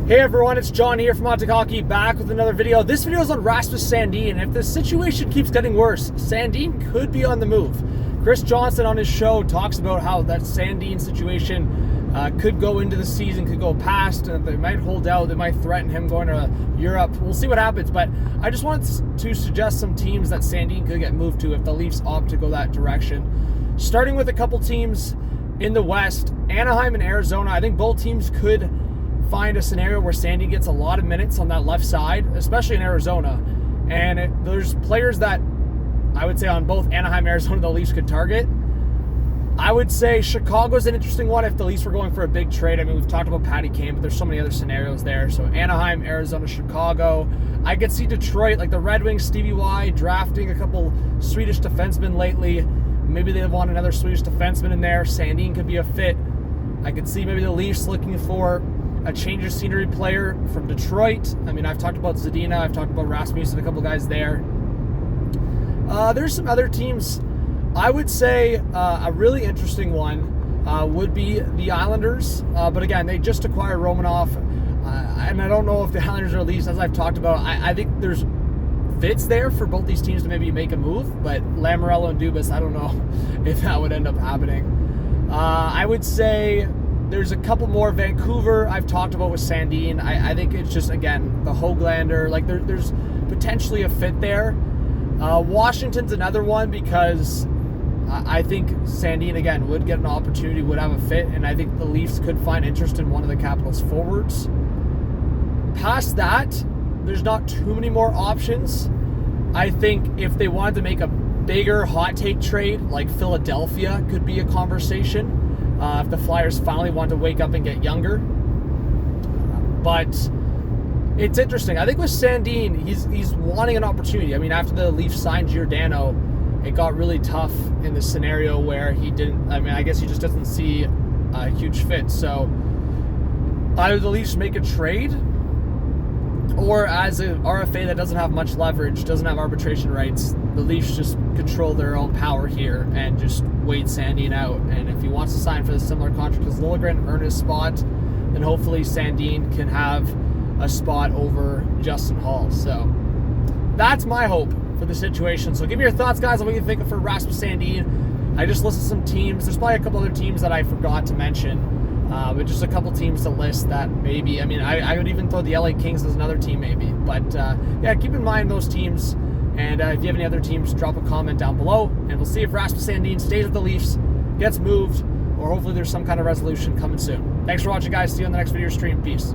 Hey everyone, it's John here from Hot Hockey, back with another video. This video is on Rasmus Sandin, and if the situation keeps getting worse, Sandin could be on the move. Chris Johnson on his show talks about how that Sandin situation could go into the season, could go past, and they might hold out, they might threaten him going to Europe. We'll see what happens, but I just wanted to suggest some teams that Sandin could get moved to if the Leafs opt to go that direction. Starting with a couple teams in the West, Anaheim and Arizona. I think both teams could find a scenario where Sandin gets a lot of minutes on that left side, especially in Arizona. And there's players that I would say on both Anaheim and Arizona the Leafs could target. I would say Chicago's an interesting one if the Leafs were going for a big trade. I mean, we've talked about Patty Kane, but there's so many other scenarios there. So Anaheim, Arizona, Chicago. I could see Detroit, like the Red Wings, Stevie Y, drafting a couple Swedish defensemen lately. Maybe they want another Swedish defenseman in there. Sandin could be a fit. I could see maybe the Leafs looking for a change of scenery player from Detroit. I mean, I've talked about Zadina, I've talked about Rasmus and a couple guys there. There's some other teams. I would say a really interesting one would be the Islanders. But again, they just acquired Romanov. And I don't know if the Islanders are Leafs, as I've talked about. I think there's fits there for both these teams to maybe make a move. But Lamoriello and Dubas, I don't know if that would end up happening. I would say there's a couple more. Vancouver, I've talked about with Sandin. I think it's just, again, the Hoglander. Like, there's potentially a fit there. Washington's another one because I think Sandin, again, would get an opportunity, would have a fit, and I think the Leafs could find interest in one of the Capitals' forwards. Past that, there's not too many more options. I think if they wanted to make a bigger hot take trade, like Philadelphia could be a conversation. If the Flyers finally want to wake up and get younger. But it's interesting. I think with Sandin, he's wanting an opportunity. I mean, after the Leafs signed Giordano, it got really tough in the scenario where he didn't, I mean, I guess he just doesn't see a huge fit. So either the Leafs make a trade, or as an RFA that doesn't have much leverage, doesn't have arbitration rights, the Leafs just control their own power here and just wait Sandin out. And if he wants to sign for a similar contract as Liljegren, earn his spot, then hopefully Sandin can have a spot over Justin Hall. So that's my hope for the situation. So give me your thoughts, guys, on what you think for Rasmus Sandin. I just listed some teams. There's probably a couple other teams that I forgot to mention. But just a couple teams to list that maybe, I mean, I would even throw the LA Kings as another team maybe. But yeah, keep in mind those teams. And if you have any other teams, drop a comment down below. And we'll see if Rasmus Sandin stays with the Leafs, gets moved, or hopefully there's some kind of resolution coming soon. Thanks for watching, guys. See you on the next video stream. Peace.